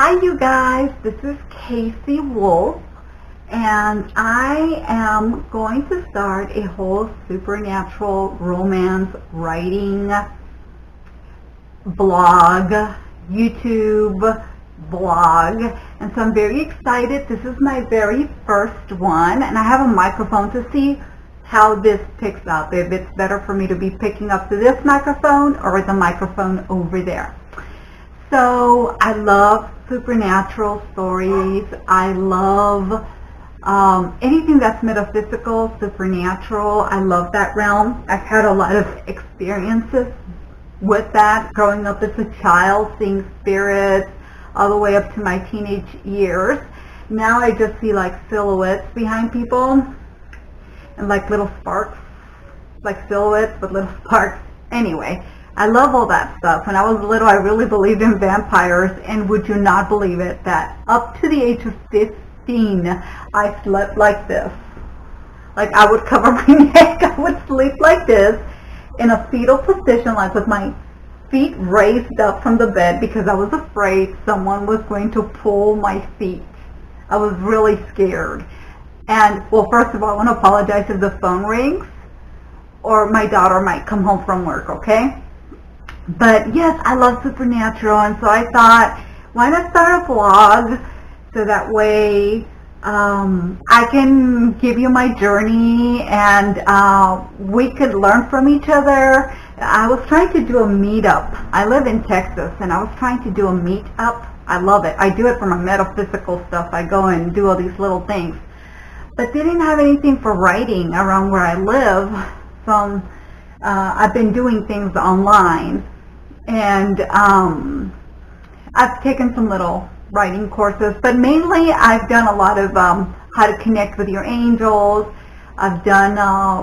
Hi you guys, this is Cassey Wolfe, and I am going to start a whole supernatural romance writing blog, YouTube blog, and so I'm very excited. This is my very first one, and I have a microphone to see how this picks up, if it's better for me to be picking up to this microphone or the microphone over there. So I love supernatural stories. I love anything that's metaphysical, supernatural. I love that realm. I've had a lot of experiences with that growing up as a child, seeing spirits all the way up to my teenage years. Now I just see like silhouettes behind people and like little sparks, like silhouettes with little sparks. Anyway, I love all that stuff. When I was little, I really believed in vampires, and would you not believe it, that up to the age of 15, I slept like this. Like I would cover my neck, I would sleep like this in a fetal position, like with my feet raised up from the bed because I was afraid someone was going to pull my feet. I was really scared. And, well, first of all, I want to apologize if the phone rings or my daughter might come home from work, okay? But yes, I love supernatural, and so I thought, why not start a blog so that way I can give you my journey and we could learn from each other. I was trying to do a meetup. I live in Texas, and I was trying to do a meetup. I love it. I do it for my metaphysical stuff. I go and do all these little things. But they didn't have anything for writing around where I live, so I've been doing things online. And I've taken some little writing courses, but mainly I've done a lot of how to connect with your angels. I've done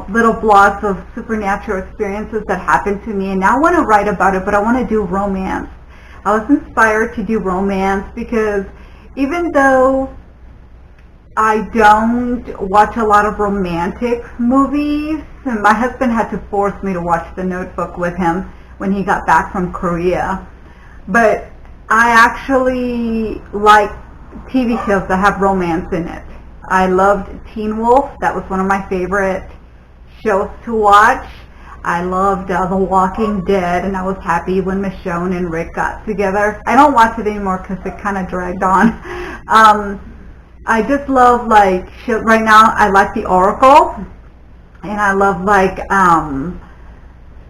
little blogs of supernatural experiences that happened to me, and now I want to write about it, but I want to do romance. I was inspired to do romance because even though I don't watch a lot of romantic movies, and my husband had to force me to watch The Notebook with him when he got back from Korea. But I actually like TV shows that have romance in it. I loved Teen Wolf. That was one of my favorite shows to watch. I loved The Walking Dead, and I was happy when Michonne and Rick got together. I don't watch it anymore because it kind of dragged on. I just love, like, right now I like The Oracle, and I love like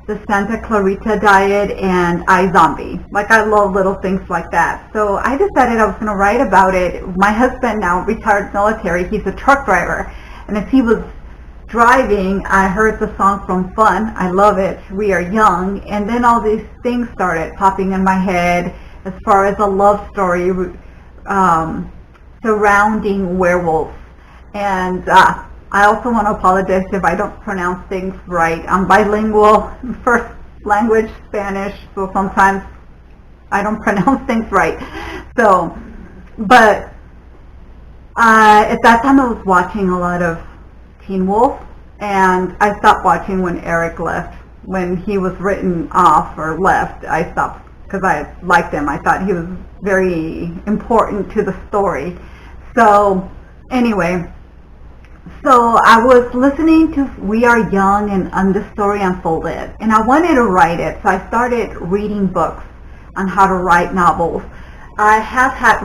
the Santa Clarita Diet and iZombie. Like, I love little things like that. So I decided I was going to write about it. My husband, now retired military, he's a truck driver. And as he was driving, I heard the song from Fun. I love it. We Are Young. And then all these things started popping in my head as far as a love story surrounding werewolves. And I also want to apologize if I don't pronounce things right. I'm bilingual, first language Spanish, so sometimes I don't pronounce things right. So, but at that time I was watching a lot of Teen Wolf, and I stopped watching when Eric left. When he was written off or left, I stopped because I liked him. I thought he was very important to the story. So, anyway. So I was listening to We Are Young and the story unfolded, and I wanted to write it, so I started reading books on how to write novels. I have had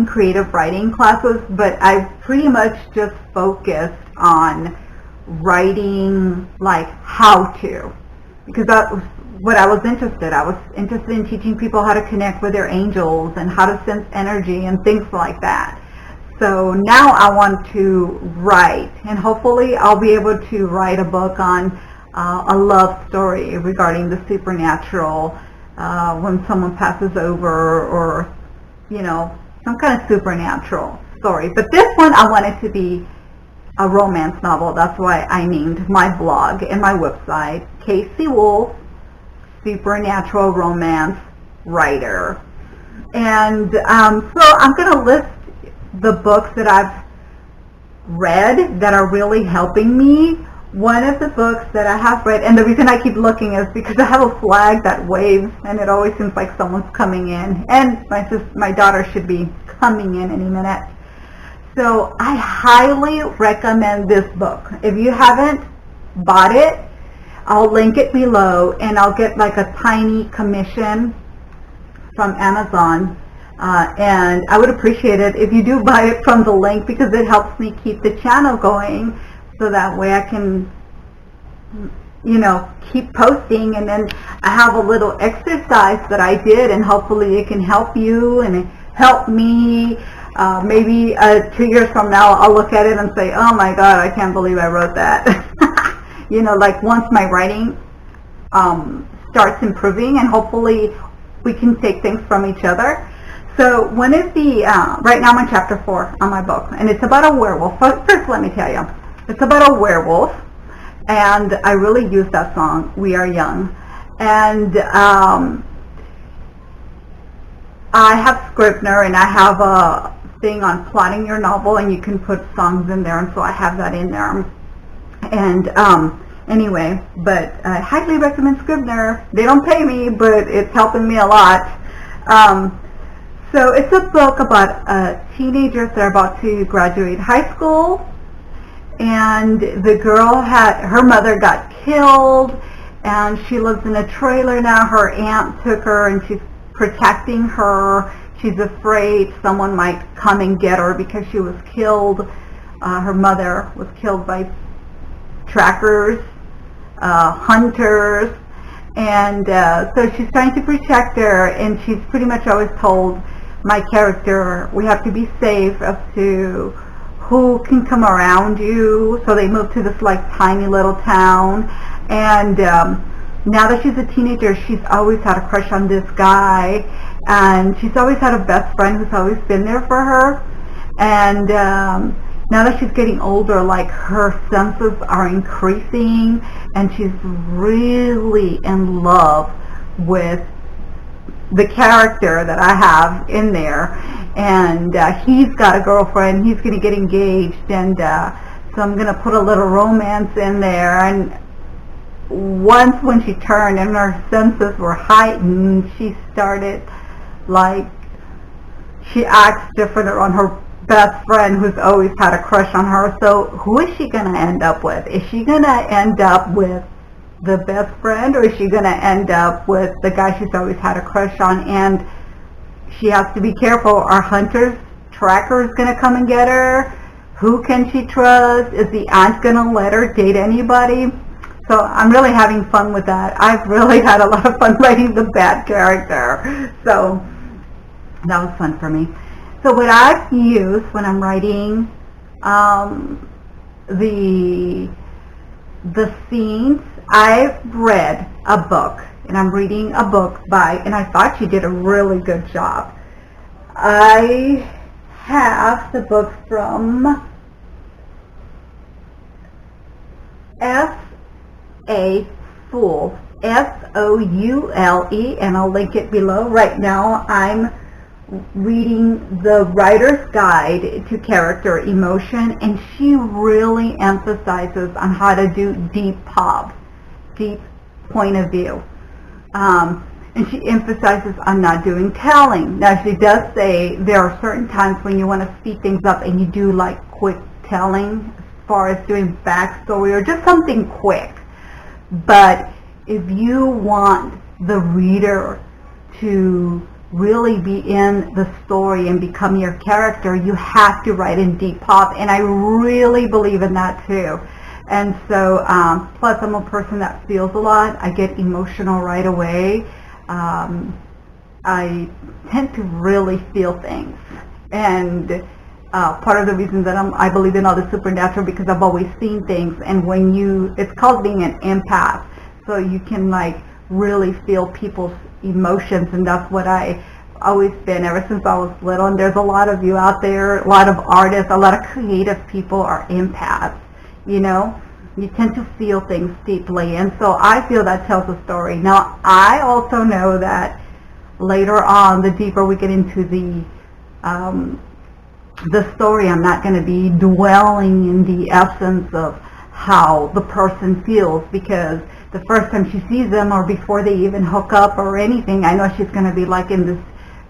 creative writing classes, but I pretty much just focused on writing like how to, because that was what I was interested. I was interested in teaching people how to connect with their angels and how to sense energy and things like that. So now I want to write, and hopefully I'll be able to write a book on a love story regarding the supernatural, when someone passes over, or, you know, some kind of supernatural story. But this one I want it to be a romance novel. That's why I named my blog and my website Cassey Wolfe, Supernatural Romance Writer. And so I'm going to list the books that I've read that are really helping me, one of the books that I have read, and the reason I keep looking is because I have a flag that waves, and it always seems like someone's coming in, and my daughter should be coming in any minute. So I highly recommend this book. If you haven't bought it, I'll link it below, and I'll get like a tiny commission from Amazon, and I would appreciate it if you do buy it from the link, because it helps me keep the channel going, so that way I can, you know, keep posting. And then I have a little exercise that I did, and hopefully it can help you and help me. Maybe 2 years from now I'll look at it and say, oh my God, I can't believe I wrote that. You know, like once my writing starts improving, and hopefully we can take things from each other. So one of the, right now I'm on chapter 4 on my book, and it's about a werewolf. First, let me tell you, it's about a werewolf, and I really use that song, We Are Young. And I have Scrivener, and I have a thing on plotting your novel, and you can put songs in there, and so I have that in there. And anyway, but I highly recommend Scrivener. They don't pay me, but it's helping me a lot. So it's a book about teenagers that are about to graduate high school, and the girl her mother got killed, and she lives in a trailer now. Her aunt took her, and she's protecting her. She's afraid someone might come and get her because she was killed. Her mother was killed by trackers, hunters, and so she's trying to protect her, and she's pretty much always told my character, we have to be safe as to who can come around you. So they moved to this like tiny little town, and now that she's a teenager, she's always had a crush on this guy, and she's always had a best friend who's always been there for her. And now that she's getting older, like her senses are increasing, and she's really in love with the character that I have in there. And he's got a girlfriend, he's going to get engaged, and so I'm going to put a little romance in there. And once when she turned and her senses were heightened, she started, like, she acts different around her best friend who's always had a crush on her. So who is she going to end up with? Is she going to end up with the best friend, or is she going to end up with the guy she's always had a crush on? And she has to be careful. Are hunters, trackers going to come and get her? Who can she trust? Is the aunt going to let her date anybody? So I'm really having fun with that. I've really had a lot of fun writing the bad character. So that was fun for me. So what I've used when I'm writing the scenes, I've read a book, and I'm reading a book by, and I thought she did a really good job. I have the book from S.A. Soule, S-O-U-L-E, and I'll link it below. Right now I'm reading the Writer's Guide to Character Emotion, and she really emphasizes on how to do deep POV, deep point of view. And she emphasizes on not doing telling. Now she does say there are certain times when you want to speed things up and you do like quick telling as far as doing backstory or just something quick. But if you want the reader to really be in the story and become your character, you have to write in deep POV, and I really believe in that too. And so, plus I'm a person that feels a lot. I get emotional right away. I tend to really feel things, and part of the reason that I believe in all the supernatural, because I've always seen things, and when it's called being an empath, so you can like really feel people's emotions, and that's what I always been ever since I was little. And there's a lot of you out there, a lot of artists, a lot of creative people are empaths. You know, you tend to feel things deeply, and so I feel that tells a story. Now I also know that later on, the deeper we get into the story, I'm not going to be dwelling in the essence of how the person feels, because the first time she sees them or before they even hook up or anything, I know she's going to be like in this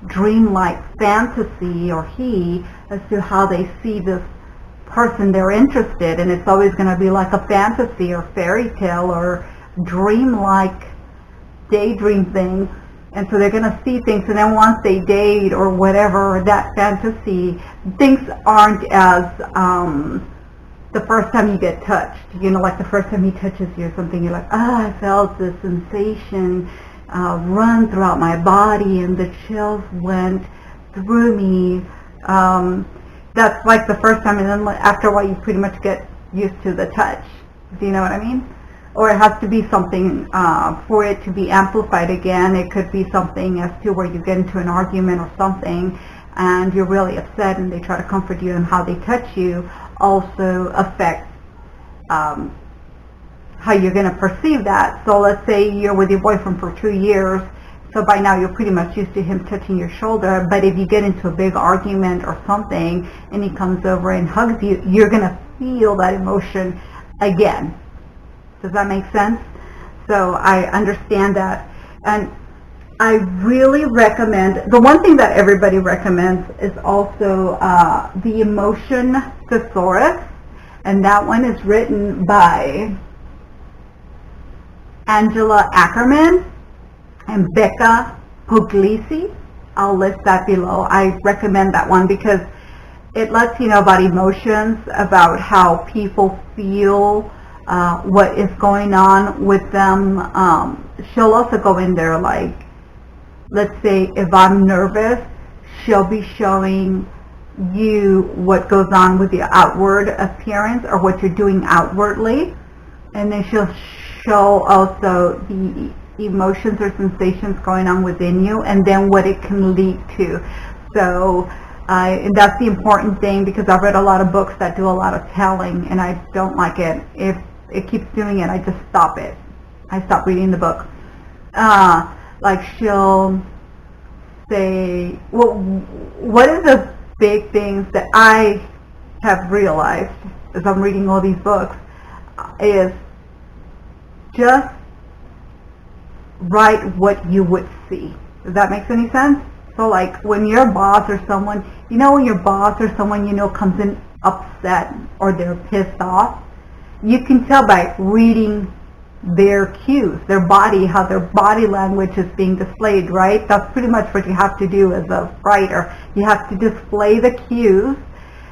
dreamlike fantasy, or he, as to how they see this person they're interested in. It's always going to be like a fantasy or fairy tale or dreamlike daydream thing. And so they're going to see things, and then once they date or whatever, that fantasy, things aren't as the first time you get touched. You know, like the first time he touches you or something, you're like, I felt this sensation run throughout my body, and the chills went through me. That's like the first time, and then after a while you pretty much get used to the touch. Do you know what I mean? Or it has to be something for it to be amplified again. It could be something as to where you get into an argument or something and you're really upset, and they try to comfort you, and how they touch you also affects how you're going to perceive that. So let's say you're with your boyfriend for 2 years, so by now you're pretty much used to him touching your shoulder, but if you get into a big argument or something and he comes over and hugs you, you're going to feel that emotion again. Does that make sense? So I understand that. And I really recommend, the one thing that everybody recommends is also the emotion Thesaurus, and that one is written by Angela Ackerman and Becca Puglisi. I'll list that below. I recommend that one because it lets you know about emotions, about how people feel, what is going on with them. She'll also go in there, like, let's say if I'm nervous, she'll be showing you what goes on with your outward appearance or what you're doing outwardly, and then she'll show also the emotions or sensations going on within you, and then what it can lead to. So and that's the important thing, because I've read a lot of books that do a lot of telling, and I don't like it. If it keeps doing it, I just stop it. I stop reading the book. Like she'll say, well, what are the big things that I have realized as I'm reading all these books is just write what you would see. Does that make any sense? So like when your boss or someone, you know, when your boss or someone you know comes in upset or they're pissed off, you can tell by reading their cues, their body, how their body language is being displayed, right? That's pretty much what you have to do as a writer. You have to display the cues.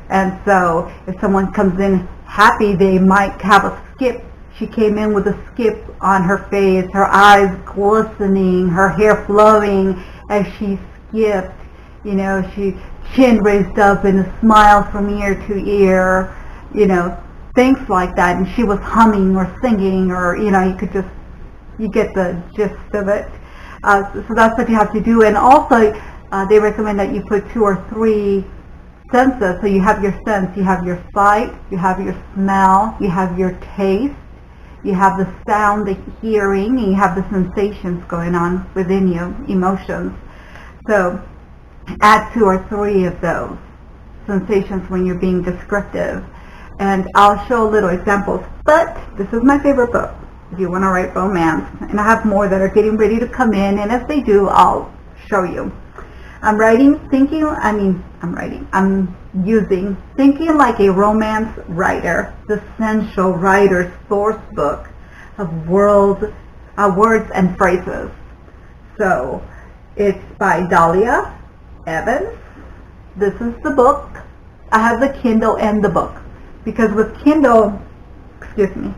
And so if someone comes in happy, they might have a skip. She came in with a skip on her face, her eyes glistening, her hair flowing as she skipped. You know, she chin raised up and a smile from ear to ear, you know, things like that. And she was humming or singing, or, you know, you get the gist of it. So that's what you have to do. And also they recommend that you put 2 or 3 senses. So you have your sense, you have your sight, you have your smell, you have your taste, you have the sound, the hearing, and you have the sensations going on within you, emotions. So add 2 or 3 of those sensations when you're being descriptive. And I'll show little examples. But this is my favorite book if you want to write romance. And I have more that are getting ready to come in. And as they do, I'll show you. I'm using Thinking Like a Romance Writer, the Essential Writer's Source Book of Words and Phrases. So it's by Dahlia Evans. This is the book. I have the Kindle and the book. Because with Kindle, excuse me,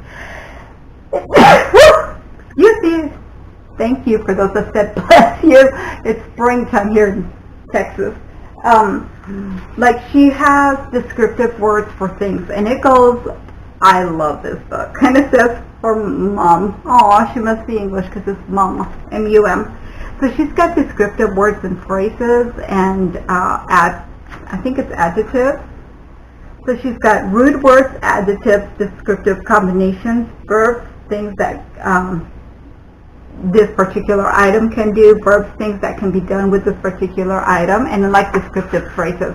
thank you for those that said bless you. It's springtime here in Texas. Like she has descriptive words for things, and it goes, I love this book. And it says for mom. Aw, she must be English because it's mom, M-U-M. So she's got descriptive words and phrases, and I think it's adjectives. So she's got root words, adjectives, descriptive combinations, verbs, things that this particular item can do, verbs, things that can be done with this particular item, and then like descriptive phrases.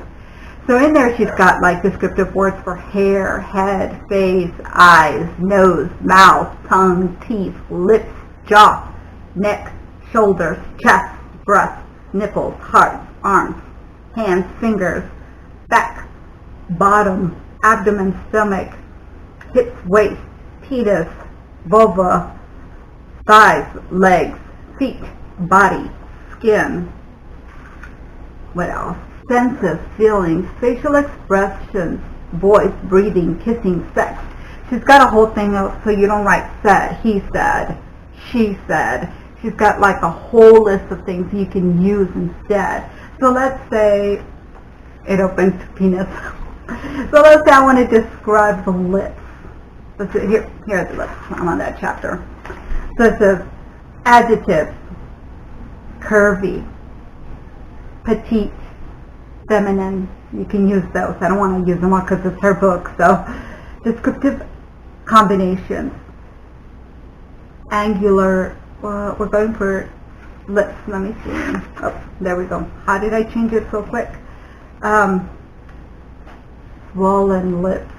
So in there she's got like descriptive words for hair, head, face, eyes, nose, mouth, tongue, teeth, lips, jaw, neck, shoulders, chest, breast, nipples, heart, arms, hands, fingers, back, bottom, abdomen, stomach, hips, waist, penis, vulva, thighs, legs, feet, body, skin. What else? Senses, feelings, facial expressions, voice, breathing, kissing, sex. She's got a whole thing so you don't write said, he said, she said. She's got like a whole list of things you can use instead. So let's say it opens to penis. So let's say I want to describe the lips. Let's see, here are the lips. I'm on that chapter. So it says adjectives: curvy, petite, feminine. You can use those. I don't want to use them all because it's her book. So descriptive combinations: angular. We're going for lips. Let me see. Oh, there we go. How did I change it so quick? Swollen lips,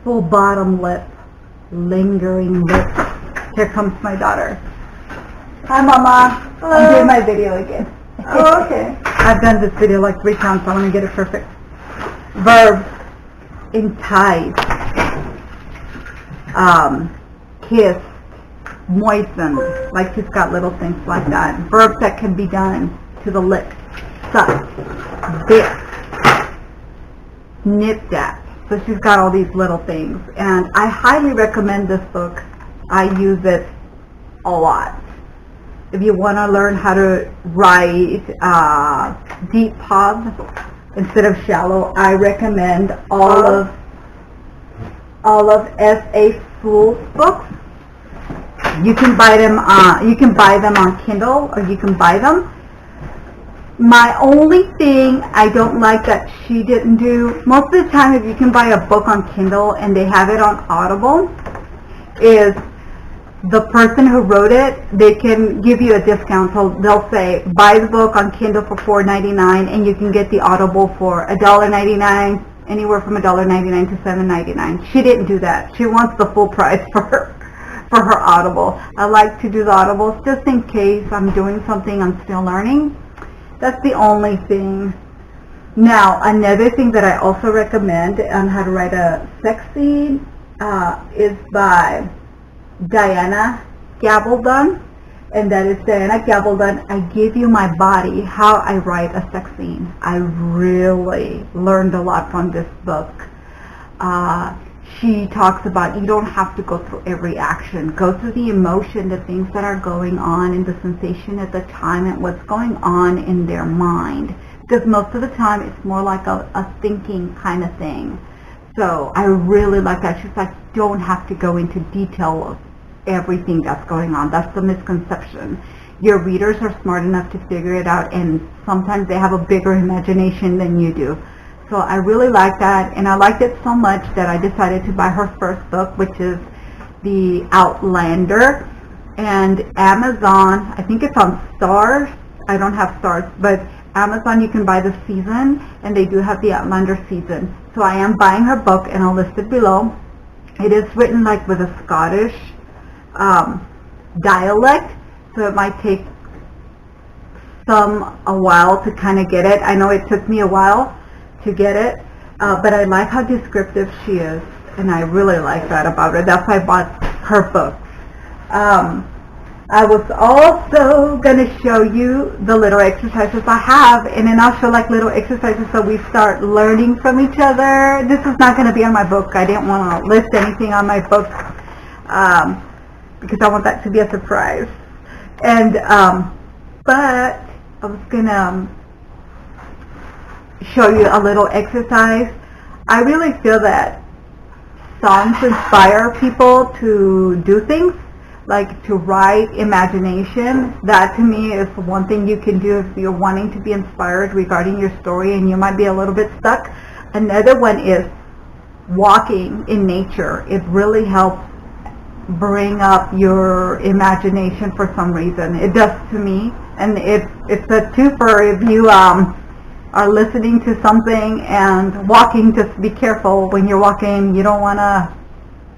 full bottom lip, lingering lips. Here comes my daughter. Hi, Mama. Hello. I'm doing my video again. Oh, okay. I've done this video like 3 times, so I want to get it perfect. Verbs: entice, kissed, moistened, like she's got little things like that. Verbs that can be done to the lips: suck, bit, nipped at. So she's got all these little things, and I highly recommend this book. I use it a lot. If you want to learn how to write deep POV instead of shallow, I recommend all of S.A. Soule's books. You can buy them. You can buy them on Kindle, or you can buy them. My only thing I don't like that she didn't do, most of the time if you can buy a book on Kindle and they have it on Audible, is the person who wrote it, they can give you a discount. So they'll say, buy the book on Kindle for $4.99 and you can get the Audible for $1.99, anywhere from $1.99 to $7.99. She didn't do that. She wants the full price for her Audible. I like to do the Audibles just in case I'm doing something I'm still learning. That's the only thing. Now, another thing that I also recommend on how to write a sex scene is by Diana Gabaldon, and that is Diana Gabaldon. I Give You My Body, How I Write a Sex Scene. I really learned a lot from this book. She talks about you don't have to go through every action. Go through the emotion, the things that are going on, and the sensation at the time, and what's going on in their mind. Because most of the time it's more like a thinking kind of thing. So I really like that. She's like, don't have to go into detail of everything that's going on. That's the misconception. Your readers are smart enough to figure it out, and sometimes they have a bigger imagination than you do. So I really like that, and I liked it so much that I decided to buy her first book, which is the Outlander, and Amazon, I think it's on Stars. I don't have Stars, but Amazon you can buy the season, and they do have the Outlander season. So I am buying her book, and I'll list it below. It is written like with a Scottish dialect, so it might take a while to kind of get it. I know it took me a while to get it, but I like how descriptive she is, and I really like that about her. That's why I bought her book. I was also going to show you the little exercises I have, and then I'll show like little exercises so we start learning from each other. This is not going to be on my book. I didn't want to list anything on my book because I want that to be a surprise. And but I was going to show you a little exercise. I really feel that songs inspire people to do things, like to write imagination. That to me is one thing you can do if you're wanting to be inspired regarding your story and you might be a little bit stuck. Another one is walking in nature. It really helps bring up your imagination for some reason. It does to me, and it's a twofer if you are listening to something and walking, just be careful when you're walking. You don't want to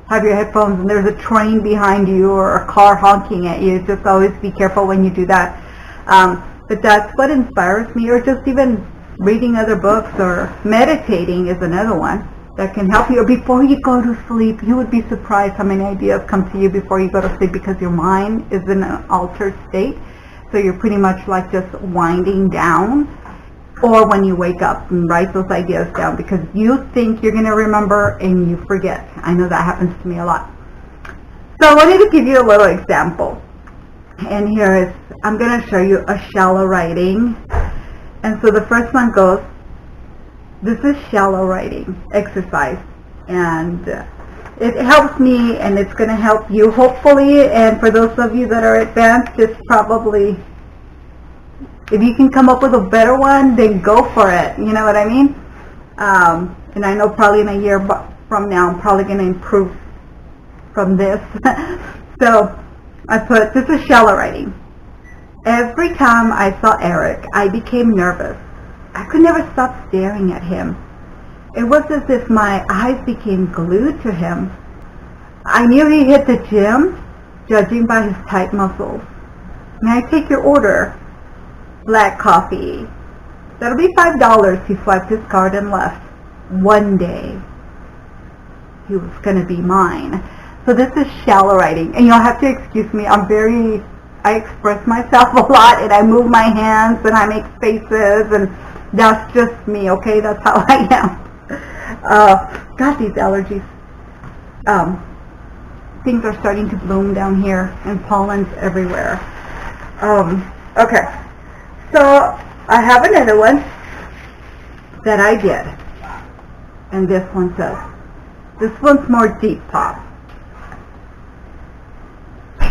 have your headphones and there's a train behind you or a car honking at you. Just always be careful when you do that. But that's what inspires me, or just even reading other books, or meditating is another one that can help you. Or before you go to sleep, you would be surprised how many ideas come to you before you go to sleep, because your mind is in an altered state. So you're pretty much like just winding down. Or when you wake up, and write those ideas down, because you think you're going to remember and you forget. I know that happens to me a lot. So I wanted to give you a little example. And here is, I'm going to show you a shallow writing. And so the first one goes, this is shallow writing exercise. And it helps me, and it's going to help you hopefully. And for those of you that are advanced, it's probably, if you can come up with a better one, then go for it. You know what I mean? And I know probably in a year from now, I'm probably going to improve from this. So I put, this is shallow writing. Every time I saw Eric, I became nervous. I could never stop staring at him. It was as if my eyes became glued to him. I knew he hit the gym, judging by his tight muscles. May I take your order? Black coffee. That'll be $5. He swiped his card and left. One day, he was going to be mine. So this is shallow writing. And you'll have to excuse me. I express myself a lot, and I move my hands, and I make faces, and that's just me, okay? That's how I am. God, these allergies. Things are starting to bloom down here, and pollen's everywhere. Okay. So I have another one that I did, and this one says, this one's more deep pop.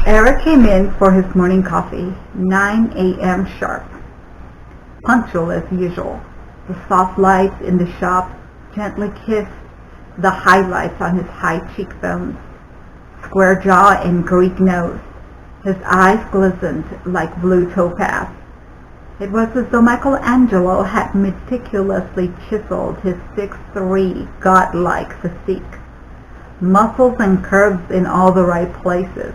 Eric came in for his morning coffee, 9 a.m. sharp, punctual as usual. The soft lights in the shop gently kissed the highlights on his high cheekbones, square jaw and Greek nose. His eyes glistened like blue topaz. It was as though Michelangelo had meticulously chiseled his 6'3" godlike physique, muscles and curves in all the right places.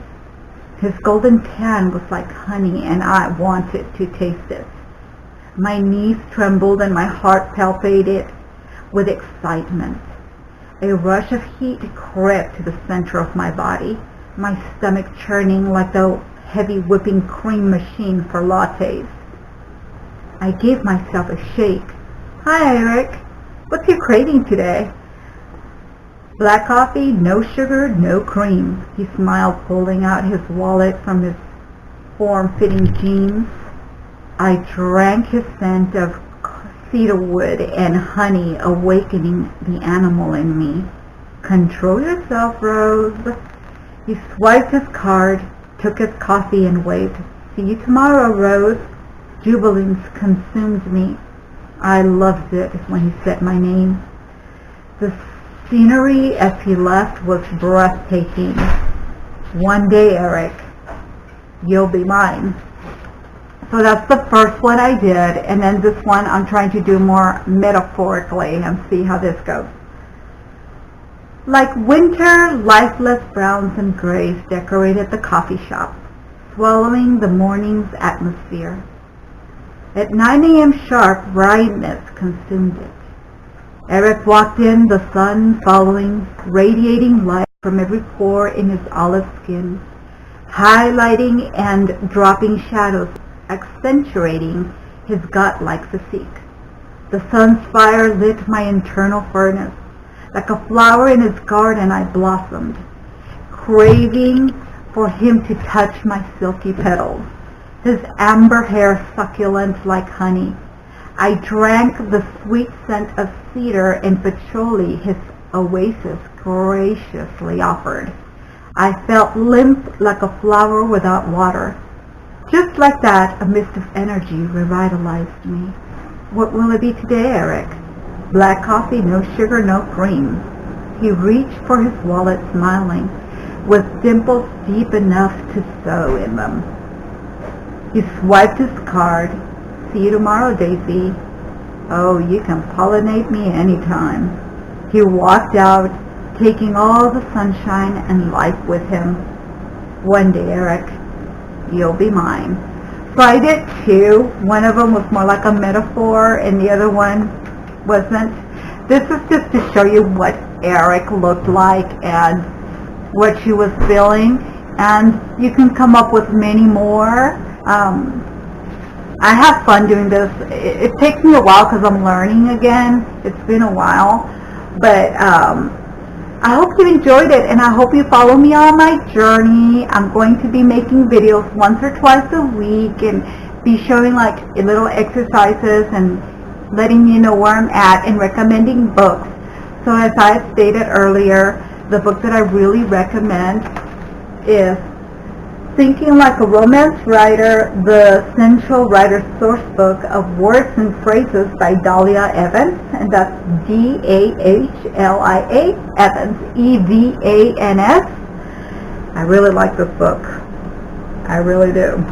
His golden tan was like honey, and I wanted to taste it. My knees trembled and my heart palpitated with excitement. A rush of heat crept to the center of my body, my stomach churning like the heavy whipping cream machine for lattes. I gave myself a shake. Hi, Eric. What's your craving today? Black coffee, no sugar, no cream. He smiled, pulling out his wallet from his form-fitting jeans. I drank his scent of cedarwood and honey, awakening the animal in me. Control yourself, Rose. He swiped his card, took his coffee, and waved. See you tomorrow, Rose. Jubilance consumed me. I loved it when he said my name. The scenery as he left was breathtaking. One day, Eric, you'll be mine. So that's the first one I did, and then this one I'm trying to do more metaphorically and see how this goes. Like winter, lifeless browns and grays decorated the coffee shop, swallowing the morning's atmosphere. At 9 a.m. sharp, brightness consumed it. Eric walked in, the sun following, radiating light from every pore in his olive skin, highlighting and dropping shadows, accentuating his godlike physique. The sun's fire lit my internal furnace. Like a flower in his garden, I blossomed, craving for him to touch my silky petals, his amber hair succulent like honey. I drank the sweet scent of cedar and patchouli his oasis graciously offered. I felt limp like a flower without water. Just like that, a mist of energy revitalized me. What will it be today, Eric? Black coffee, no sugar, no cream. He reached for his wallet, smiling, with dimples deep enough to sew in them. He swiped his card. See you tomorrow, Daisy. Oh, you can pollinate me anytime. He walked out, taking all the sunshine and life with him. One day, Eric, you'll be mine. So I did two. One of them was more like a metaphor, and the other one wasn't. This is just to show you what Eric looked like and what she was feeling, and you can come up with many more. I have fun doing this. It takes me a while because I'm learning again. It's been a while, but I hope you enjoyed it, and I hope you follow me on my journey. I'm going to be making videos once or twice a week and be showing like little exercises and letting you know where I'm at and recommending books. So as I had stated earlier, the book that I really recommend is Thinking Like a Romance Writer, the Central Writer's Source Book of Words and Phrases by Dahlia Evans, and that's Dahlia Evans, Evans. I really like this book. I really do.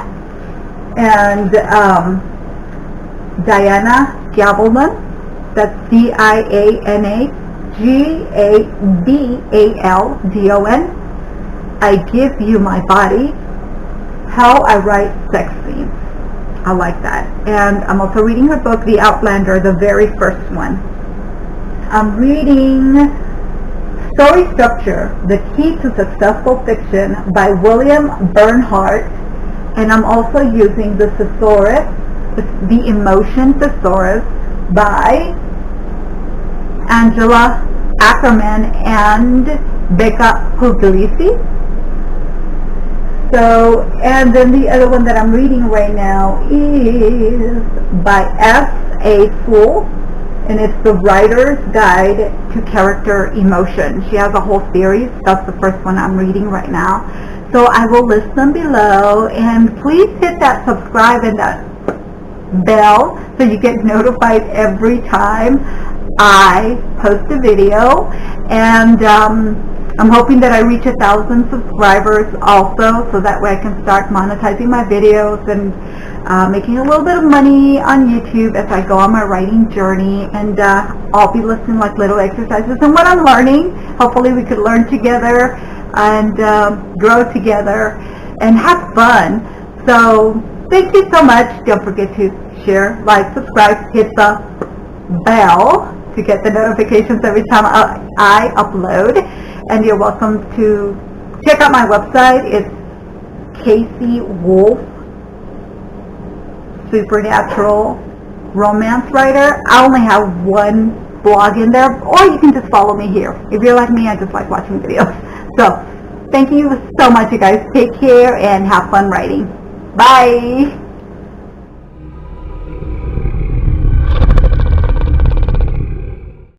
And Diana Gabaldon, that's Diana Gabaldon, I Give You My Body, How I Write Sex Scenes. I like that. And I'm also reading her book, The Outlander, the very first one. I'm reading Story Structure, The Key to Successful Fiction by William Bernhardt. And I'm also using the Thesaurus, The Emotion Thesaurus by Angela Ackerman and Becca Puglisi. So, and then the other one that I'm reading right now is by S.A. Soule, and it's The Writer's Guide to Character Emotion. She has a whole series. That's the first one I'm reading right now. So I will list them below, and please hit that subscribe and that bell so you get notified every time I post a video. And I'm hoping that I reach 1,000 subscribers also, so that way I can start monetizing my videos and making a little bit of money on YouTube as I go on my writing journey. And I'll be listing like little exercises and what I'm learning. Hopefully we could learn together and grow together and have fun. So thank you so much. Don't forget to share, like, subscribe, hit the bell to get the notifications every time I upload. And you're welcome to check out my website. It's Cassey Wolfe, Supernatural Romance Writer. I only have one blog in there, or you can just follow me here. If you're like me, I just like watching videos. So thank you so much, you guys. Take care and have fun writing. Bye.